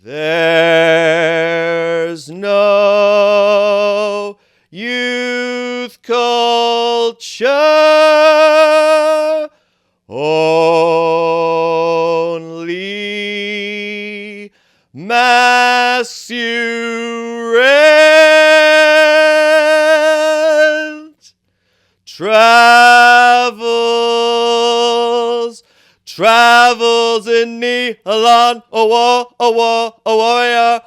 There's no youth culture, only mass you rent. Travels in Neon, a warrior.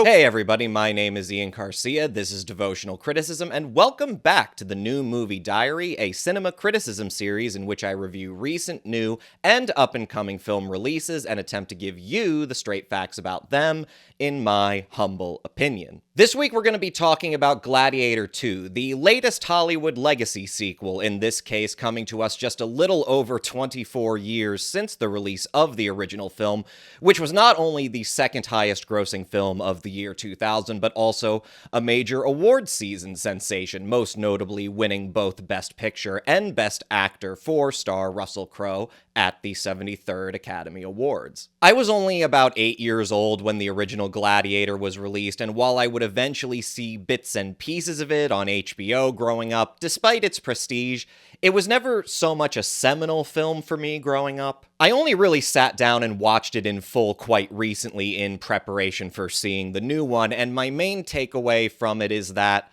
Hey everybody, my name is Ian Garcia, this is Devotional Criticism, and welcome back to the New Movie Diary, a cinema criticism series in which I review recent, new, and up-and-coming film releases and attempt to give you the straight facts about them, in my humble opinion. This week we're going to be talking about Gladiator 2, the latest Hollywood legacy sequel, in this case coming to us just a little over 24 years since the release of the original film, which was not only the second highest grossing film of the year 2000, but also a major award season sensation, most notably winning both Best Picture and Best Actor for star Russell Crowe at the 73rd Academy Awards. I was only about 8 years old when the original Gladiator was released, and while I would eventually see bits and pieces of it on HBO growing up, despite its prestige, it was never so much a seminal film for me growing up. I only really sat down and watched it in full quite recently in preparation for seeing the new one, and my main takeaway from it is that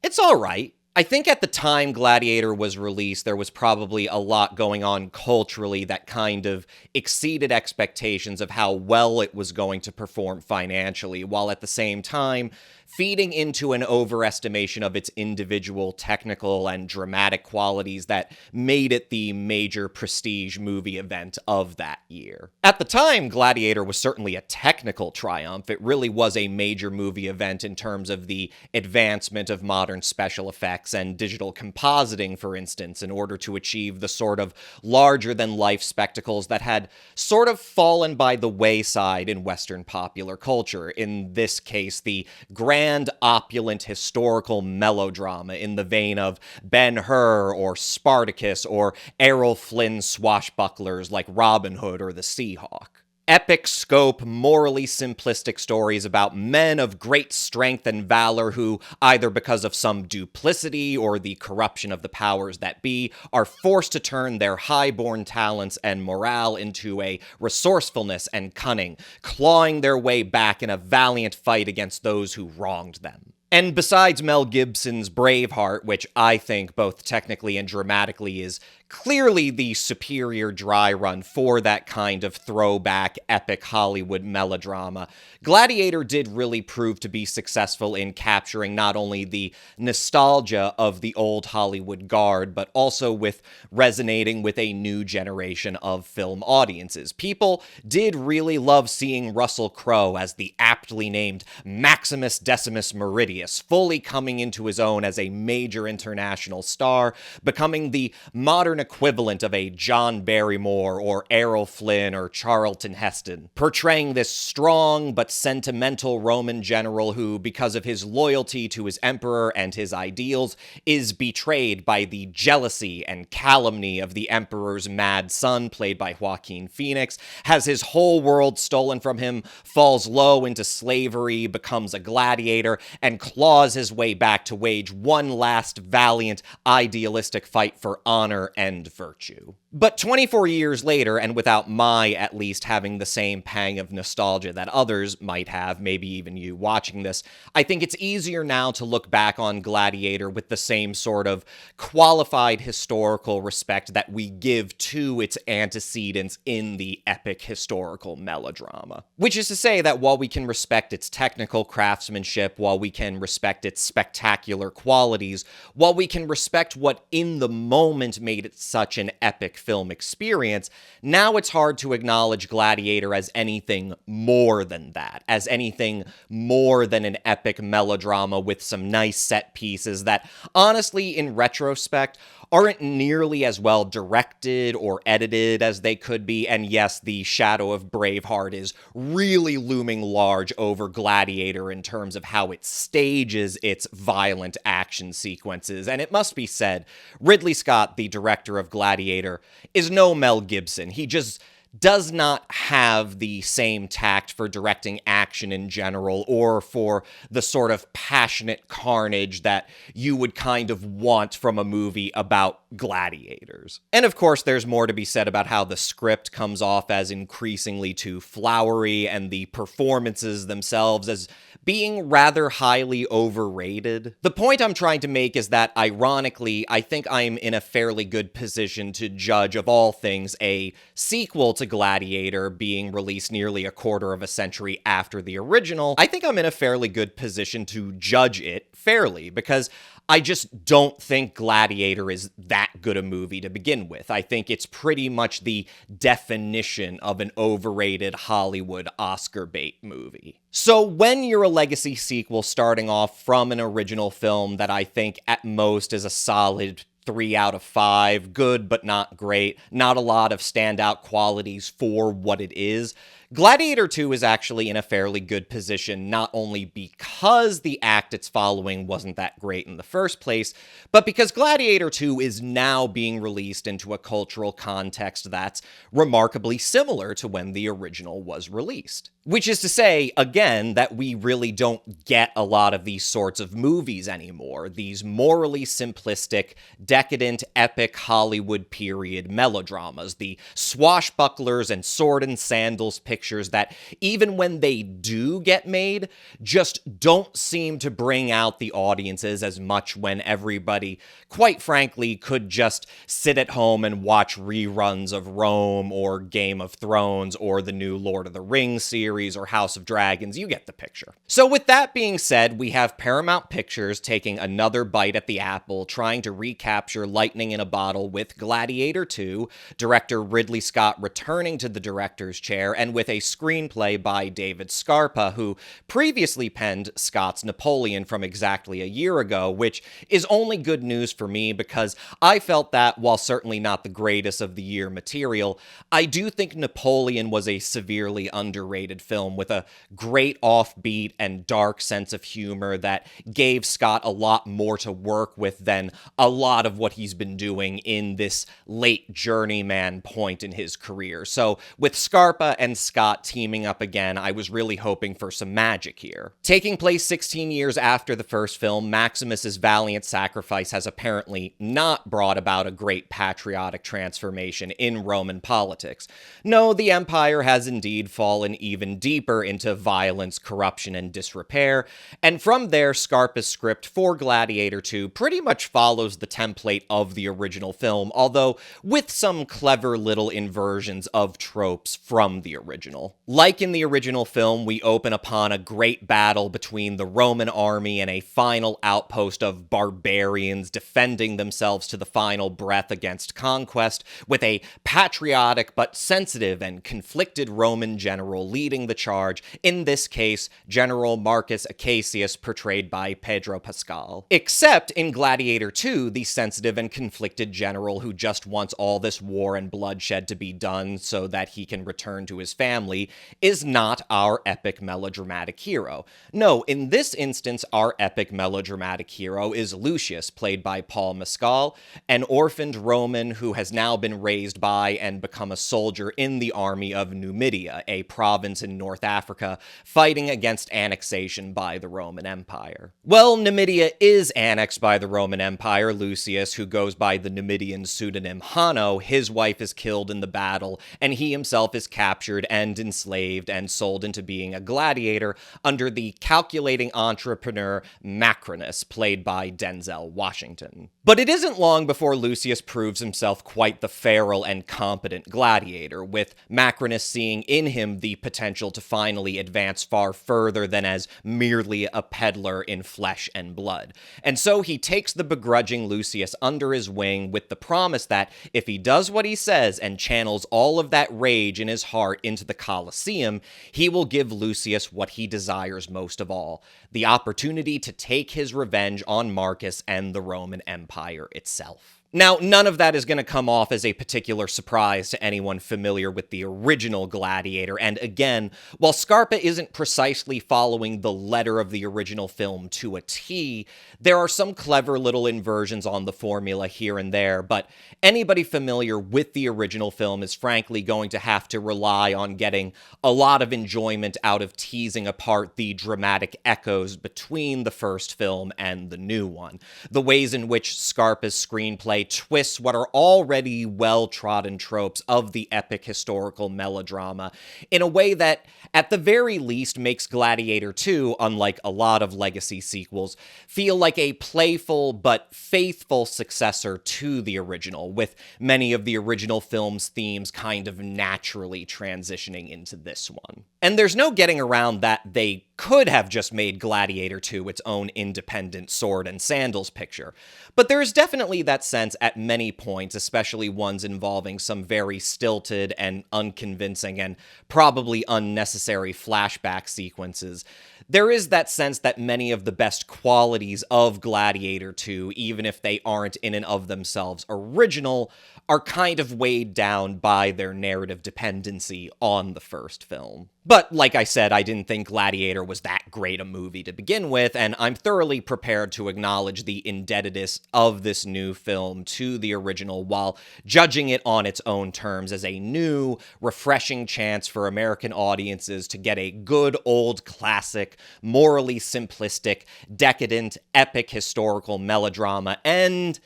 it's alright. I think at the time Gladiator was released, there was probably a lot going on culturally that kind of exceeded expectations of how well it was going to perform financially, while at the same time feeding into an overestimation of its individual technical and dramatic qualities that made it the major prestige movie event of that year. At the time, Gladiator was certainly a technical triumph. It really was a major movie event in terms of the advancement of modern special effects and digital compositing, for instance, in order to achieve the sort of larger-than-life spectacles that had sort of fallen by the wayside in Western popular culture. In this case, the grand, opulent historical melodrama in the vein of Ben-Hur or Spartacus or Errol Flynn's swashbucklers like Robin Hood or the Seahawk. Epic scope, morally simplistic stories about men of great strength and valor who, either because of some duplicity or the corruption of the powers that be, are forced to turn their high-born talents and morale into a resourcefulness and cunning, clawing their way back in a valiant fight against those who wronged them. And besides Mel Gibson's Braveheart, which I think both technically and dramatically is clearly the superior dry run for that kind of throwback epic Hollywood melodrama, Gladiator did really prove to be successful in capturing not only the nostalgia of the old Hollywood guard, but also with resonating with a new generation of film audiences. People did really love seeing Russell Crowe as the aptly named Maximus Decimus Meridius, fully coming into his own as a major international star, becoming the modern equivalent of a John Barrymore or Errol Flynn or Charlton Heston, portraying this strong but sentimental Roman general who, because of his loyalty to his emperor and his ideals, is betrayed by the jealousy and calumny of the emperor's mad son, played by Joaquin Phoenix, has his whole world stolen from him, falls low into slavery, becomes a gladiator, and claws his way back to wage one last valiant, idealistic fight for honor and virtue. But 24 years later, and without my, at least, having the same pang of nostalgia that others might have, maybe even you watching this, I think it's easier now to look back on Gladiator with the same sort of qualified historical respect that we give to its antecedents in the epic historical melodrama. Which is to say that while we can respect its technical craftsmanship, while we can respect its spectacular qualities, while we can respect what in the moment made it such an epic film experience, now it's hard to acknowledge Gladiator as anything more than that, as anything more than an epic melodrama with some nice set pieces that, honestly, in retrospect, aren't nearly as well directed or edited as they could be, and yes, the shadow of Braveheart is really looming large over Gladiator in terms of how it stages its violent action sequences, and it must be said, Ridley Scott, the director of Gladiator, is no Mel Gibson. He just does not have the same tact for directing action in general, or for the sort of passionate carnage that you would kind of want from a movie about gladiators. And of course, there's more to be said about how the script comes off as increasingly too flowery, and the performances themselves as being rather highly overrated. The point I'm trying to make is that, ironically, I think I'm in a fairly good position to judge, of all things, a sequel to Gladiator being released nearly a quarter of a century after the original. I think I'm in a fairly good position to judge it fairly, because I just don't think Gladiator is that good a movie to begin with. I think it's pretty much the definition of an overrated Hollywood Oscar bait movie. So when you're a legacy sequel starting off from an original film that I think at most is a solid 3 out of 5, good but not great, not a lot of standout qualities for what it is, Gladiator 2 is actually in a fairly good position, not only because the act it's following wasn't that great in the first place, but because Gladiator 2 is now being released into a cultural context that's remarkably similar to when the original was released. Which is to say, again, that we really don't get a lot of these sorts of movies anymore, these morally simplistic, decadent, epic Hollywood period melodramas, the swashbucklers and sword and sandals pictures that, even when they do get made, just don't seem to bring out the audiences as much when everybody, quite frankly, could just sit at home and watch reruns of Rome or Game of Thrones or the new Lord of the Rings series or House of Dragons. You get the picture. So with that being said, we have Paramount Pictures taking another bite at the apple, trying to recapture lightning in a bottle with Gladiator 2, director Ridley Scott returning to the director's chair, and with a screenplay by David Scarpa, who previously penned Scott's Napoleon from exactly a year ago, which is only good news for me because I felt that, while certainly not the greatest of the year material, I do think Napoleon was a severely underrated film with a great offbeat and dark sense of humor that gave Scott a lot more to work with than a lot of what he's been doing in this late journeyman point in his career. So with Scarpa and Scott teaming up again, I was really hoping for some magic here. Taking place 16 years after the first film, Maximus's valiant sacrifice has apparently not brought about a great patriotic transformation in Roman politics. No, the empire has indeed fallen even deeper into violence, corruption, and disrepair, and from there, Scarpa's script for Gladiator 2 pretty much follows the template of the original film, although with some clever little inversions of tropes from the original. Like in the original film, we open upon a great battle between the Roman army and a final outpost of barbarians defending themselves to the final breath against conquest, with a patriotic but sensitive and conflicted Roman general leading the charge, in this case, General Marcus Acacius, portrayed by Pedro Pascal. Except in Gladiator 2, the sensitive and conflicted general who just wants all this war and bloodshed to be done so that he can return to his family is not our epic melodramatic hero. No, in this instance, our epic melodramatic hero is Lucius, played by Paul Mescal, an orphaned Roman who has now been raised by and become a soldier in the army of Numidia, a province in North Africa, fighting against annexation by the Roman Empire. Well, Numidia is annexed by the Roman Empire. Lucius, who goes by the Numidian pseudonym Hanno, his wife is killed in the battle, and he himself is captured and enslaved and sold into being a gladiator under the calculating entrepreneur Macrinus, played by Denzel Washington. But it isn't long before Lucius proves himself quite the feral and competent gladiator, with Macrinus seeing in him the potential to finally advance far further than as merely a peddler in flesh and blood. And so he takes the begrudging Lucius under his wing with the promise that if he does what he says and channels all of that rage in his heart into the Colosseum, he will give Lucius what he desires most of all, the opportunity to take his revenge on Marcus and the Roman Empire itself. Now, none of that is going to come off as a particular surprise to anyone familiar with the original Gladiator, and again, while Scarpa isn't precisely following the letter of the original film to a T, there are some clever little inversions on the formula here and there, but anybody familiar with the original film is frankly going to have to rely on getting a lot of enjoyment out of teasing apart the dramatic echoes between the first film and the new one. The ways in which Scarpa's screenplay twists what are already well-trodden tropes of the epic historical melodrama in a way that, at the very least, makes Gladiator 2, unlike a lot of legacy sequels, feel like a playful but faithful successor to the original, with many of the original film's themes kind of naturally transitioning into this one. And there's no getting around that they could have just made Gladiator 2 its own independent sword and sandals picture. But there is definitely that sense at many points, especially ones involving some very stilted and unconvincing and probably unnecessary flashback sequences. There is that sense that many of the best qualities of Gladiator 2, even if they aren't in and of themselves original, are kind of weighed down by their narrative dependency on the first film. But like I said, I didn't think Gladiator was that great a movie to begin with, and I'm thoroughly prepared to acknowledge the indebtedness of this new film to the original while judging it on its own terms as a new, refreshing chance for American audiences to get a good old classic, morally simplistic, decadent, epic historical melodrama, and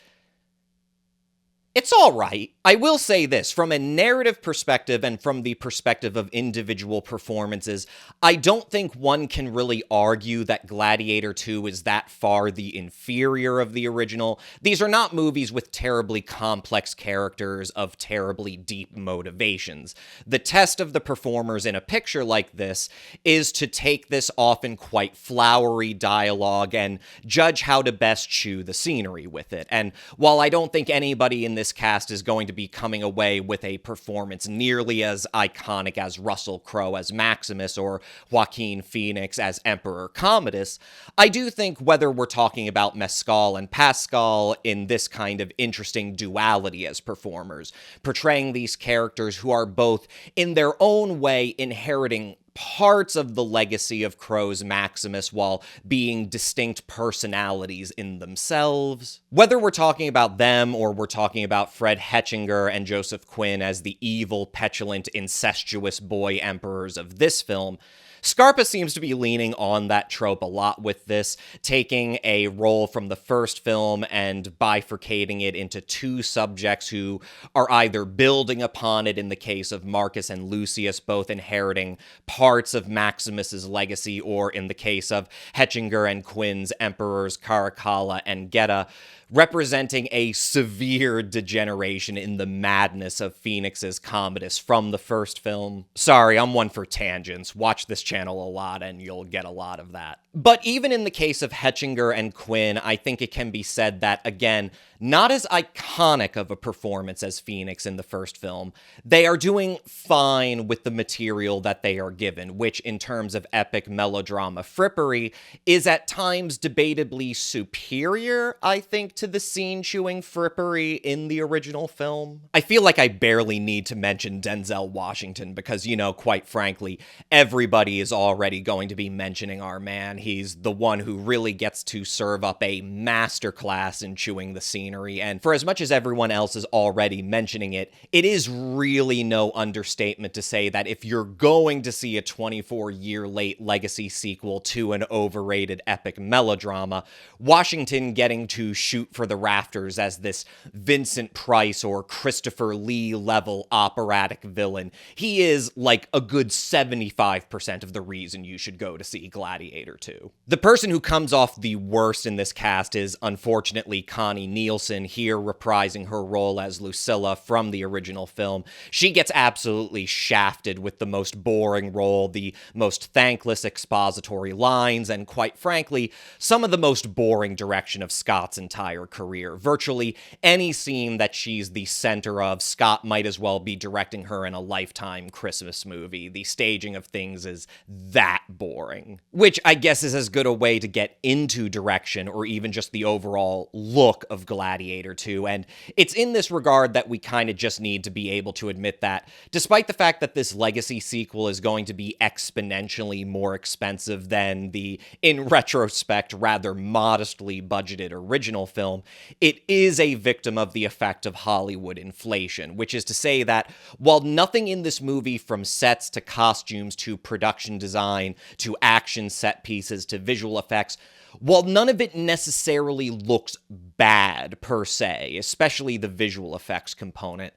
it's all right. I will say this, from a narrative perspective and from the perspective of individual performances, I don't think one can really argue that Gladiator 2 is that far the inferior of the original. These are not movies with terribly complex characters of terribly deep motivations. The test of the performers in a picture like this is to take this often quite flowery dialogue and judge how to best chew the scenery with it. And while I don't think anybody in this cast is going to be coming away with a performance nearly as iconic as Russell Crowe as Maximus or Joaquin Phoenix as Emperor Commodus, I do think whether we're talking about Mescal and Pascal in this kind of interesting duality as performers, portraying these characters who are both in their own way inheriting parts of the legacy of Crowe's Maximus while being distinct personalities in themselves. Whether we're talking about them or we're talking about Fred Hetchinger and Joseph Quinn as the evil, petulant, incestuous boy emperors of this film, Scarpa seems to be leaning on that trope a lot with this, taking a role from the first film and bifurcating it into two subjects who are either building upon it in the case of Marcus and Lucius, both inheriting parts of Maximus's legacy, or in the case of Hetchinger and Quinn's emperors Caracalla and Geta, representing a severe degeneration in the madness of Phoenix's Commodus from the first film. Sorry, I'm one for tangents. Watch this channel a lot and you'll get a lot of that. But even in the case of Hetchinger and Quinn, I think it can be said that, again, not as iconic of a performance as Phoenix in the first film, they are doing fine with the material that they are given, which in terms of epic melodrama frippery is at times debatably superior, I think, to the scene-chewing frippery in the original film. I feel like I barely need to mention Denzel Washington because, quite frankly, everybody is already going to be mentioning our man. He's the one who really gets to serve up a masterclass in chewing the scenery, and for as much as everyone else is already mentioning it, it is really no understatement to say that if you're going to see a 24-year-late legacy sequel to an overrated epic melodrama, Washington getting to shoot for the rafters as this Vincent Price or Christopher Lee level operatic villain, he is like a good 75% of the reason you should go to see Gladiator 2. The person who comes off the worst in this cast is unfortunately Connie Nielsen, here reprising her role as Lucilla from the original film. She gets absolutely shafted with the most boring role, the most thankless expository lines, and quite frankly, some of the most boring direction of Scott's entire career. Virtually any scene that she's the center of, Scott might as well be directing her in a Lifetime Christmas movie. The staging of things is that boring. Which I guess is as good a way to get into direction or even just the overall look of Gladiator 2. And it's in this regard that we kind of just need to be able to admit that, despite the fact that this legacy sequel is going to be exponentially more expensive than the, in retrospect, rather modestly budgeted original film, it is a victim of the effect of Hollywood inflation, which is to say that while nothing in this movie, from sets to costumes to production design to action set pieces to visual effects, while none of it necessarily looks bad per se, especially the visual effects component,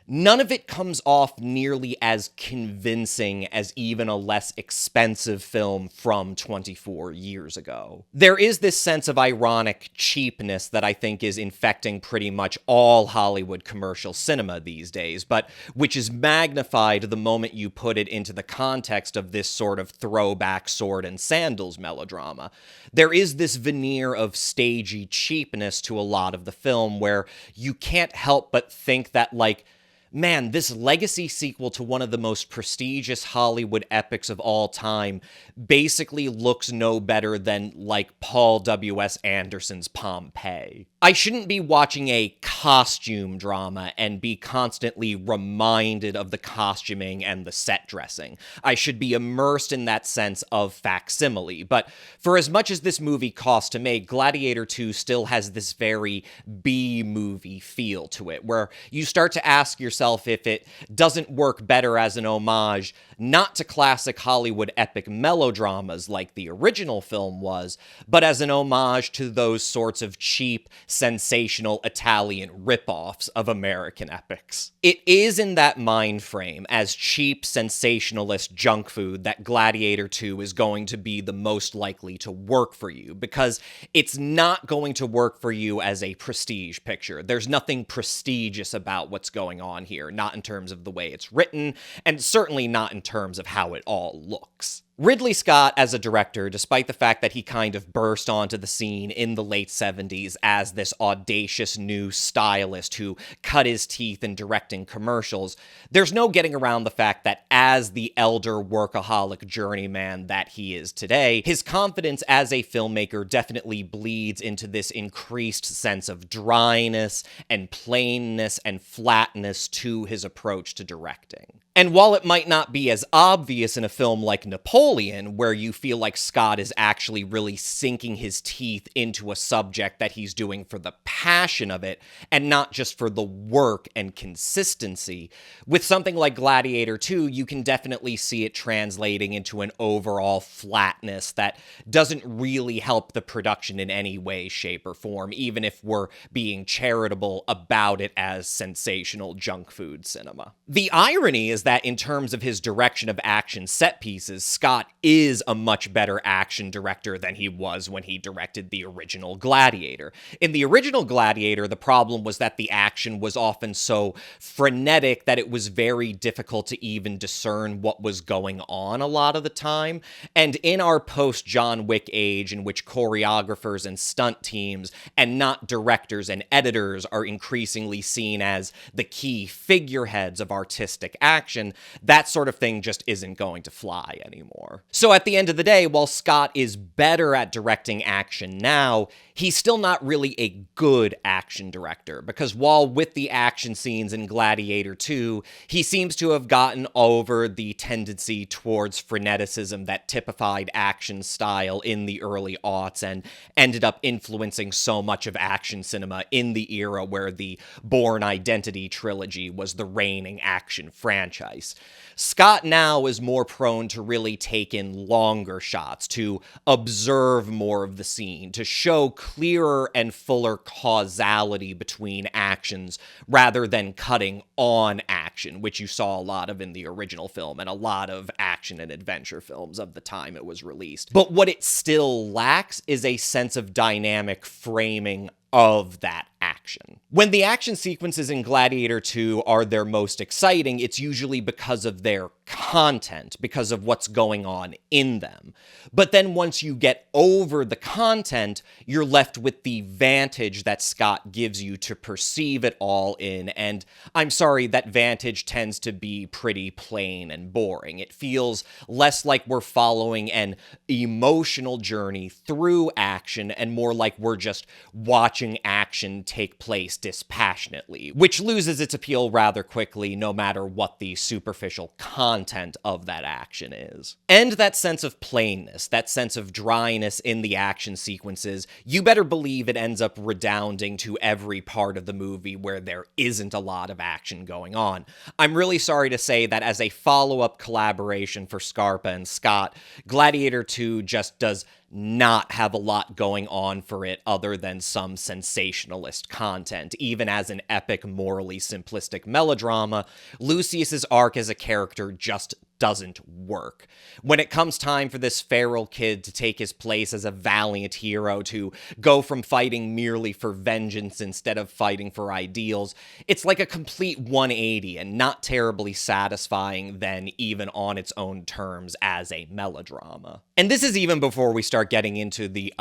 none of it comes off nearly as convincing as even a less expensive film from 24 years ago. There is this sense of ironic cheapness that I think is infecting pretty much all Hollywood commercial cinema these days, but which is magnified the moment you put it into the context of this sort of throwback sword and sandals melodrama. There is this veneer of stagey cheapness to a lot of the film where you can't help but think that, like, man, this legacy sequel to one of the most prestigious Hollywood epics of all time basically looks no better than, like, Paul W.S. Anderson's Pompeii. I shouldn't be watching a costume drama and be constantly reminded of the costuming and the set dressing. I should be immersed in that sense of facsimile. But for as much as this movie cost to make, Gladiator 2 still has this very B-movie feel to it, where you start to ask yourself if it doesn't work better as an homage, not to classic Hollywood epic melodramas like the original film was, but as an homage to those sorts of cheap, sensational Italian ripoffs of American epics. It is in that mind frame, as cheap, sensationalist junk food, that Gladiator 2 is going to be the most likely to work for you, because it's not going to work for you as a prestige picture. There's nothing prestigious about what's going on here, not in terms of the way it's written, and certainly not in terms of how it all looks. Ridley Scott, as a director, despite the fact that he kind of burst onto the scene in the late 70s as this audacious new stylist who cut his teeth in directing commercials, there's no getting around the fact that as the elder workaholic journeyman that he is today, his confidence as a filmmaker definitely bleeds into this increased sense of dryness and plainness and flatness to his approach to directing. And while it might not be as obvious in a film like Napoleon, where you feel like Scott is actually really sinking his teeth into a subject that he's doing for the passion of it, and not just for the work and consistency, with something like Gladiator 2, you can definitely see it translating into an overall flatness that doesn't really help the production in any way, shape, or form, even if we're being charitable about it as sensational junk food cinema. The irony is that in terms of his direction of action set pieces, Scott is a much better action director than he was when he directed the original Gladiator. In the original Gladiator, the problem was that the action was often so frenetic that it was very difficult to even discern what was going on a lot of the time. And in our post-John Wick age, in which choreographers and stunt teams, and not directors and editors, are increasingly seen as the key figureheads of artistic action, that sort of thing just isn't going to fly anymore. So at the end of the day, while Scott is better at directing action now, he's still not really a good action director, because while with the action scenes in Gladiator 2, he seems to have gotten over the tendency towards freneticism that typified action style in the early aughts and ended up influencing so much of action cinema in the era where the Bourne Identity trilogy was the reigning action franchise. Scott now is more prone to really take in longer shots, to observe more of the scene, to show clearer and fuller causality between actions rather than cutting on action, which you saw a lot of in the original film and a lot of action and adventure films of the time it was released. But what it still lacks is a sense of dynamic framing of that action. When the action sequences in Gladiator 2 are their most exciting, it's usually because of their content, because of what's going on in them. But then once you get over the content, you're left with the vantage that Scott gives you to perceive it all in, and I'm sorry, that vantage tends to be pretty plain and boring. It feels less like we're following an emotional journey through action and more like we're just watching action take place dispassionately, which loses its appeal rather quickly no matter what the superficial content of that action is. And that sense of plainness, that sense of dryness in the action sequences, you better believe it ends up redounding to every part of the movie where there isn't a lot of action going on. I'm really sorry to say that as a follow-up collaboration for Scarpa and Scott, Gladiator 2 just does not have a lot going on for it other than some sensationalist content. Even as an epic, morally simplistic melodrama, Lucius's arc as a character just doesn't work. When it comes time for this feral kid to take his place as a valiant hero, to go from fighting merely for vengeance instead of fighting for ideals, it's like a complete 180 and not terribly satisfying then, even on its own terms as a melodrama. And this is even before we start getting into the,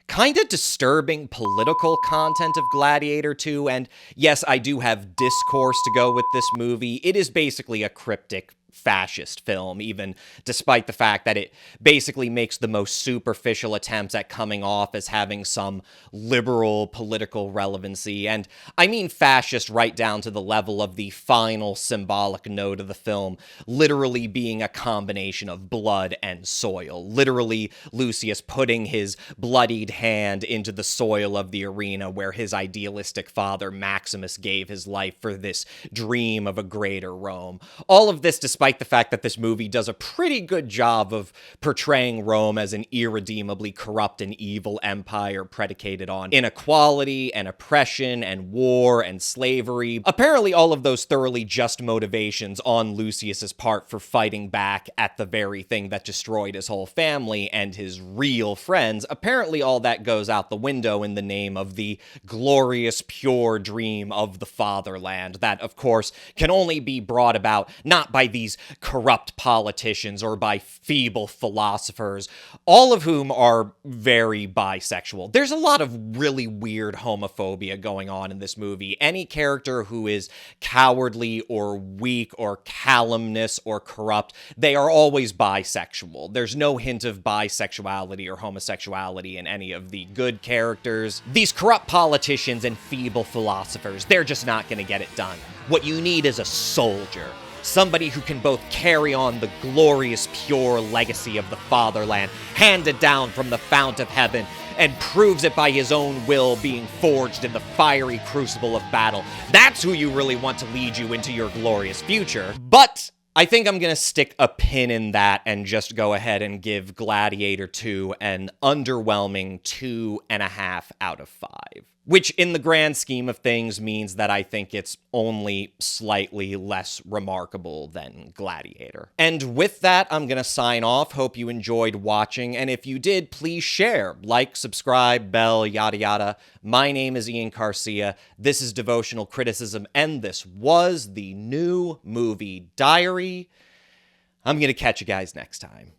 kind of disturbing political content of Gladiator 2, and yes, I do have discourse to go with this movie. It is basically a cryptic fascist film, even despite the fact that it basically makes the most superficial attempts at coming off as having some liberal political relevancy. And I mean fascist right down to the level of the final symbolic note of the film literally being a combination of blood and soil. Literally, Lucius putting his bloodied hand into the soil of the arena where his idealistic father Maximus gave his life for this dream of a greater Rome. All of this despite the fact that this movie does a pretty good job of portraying Rome as an irredeemably corrupt and evil empire predicated on inequality and oppression and war and slavery. Apparently all of those thoroughly just motivations on Lucius's part for fighting back at the very thing that destroyed his whole family and his real friends, apparently all that goes out the window in the name of the glorious, pure dream of the fatherland that, of course, can only be brought about not by these corrupt politicians or by feeble philosophers, all of whom are very bisexual. There's a lot of really weird homophobia going on in this movie. Any character who is cowardly or weak or calumnious or corrupt, they are always bisexual. There's no hint of bisexuality or homosexuality in any of the good characters. These corrupt politicians and feeble philosophers, they're just not going to get it done. What you need is a soldier. Somebody who can both carry on the glorious, pure legacy of the fatherland, handed down from the fount of heaven, and proves it by his own will being forged in the fiery crucible of battle. That's who you really want to lead you into your glorious future. But I think I'm gonna stick a pin in that and just go ahead and give Gladiator 2 an underwhelming 2.5 out of 5. Which, in the grand scheme of things, means that I think it's only slightly less remarkable than Gladiator. And with that, I'm gonna sign off. Hope you enjoyed watching, and if you did, please share, like, subscribe, bell, yada yada. My name is Ian Garcia, this is Devotional Criticism, and this was the New Movie Diary. I'm gonna catch you guys next time.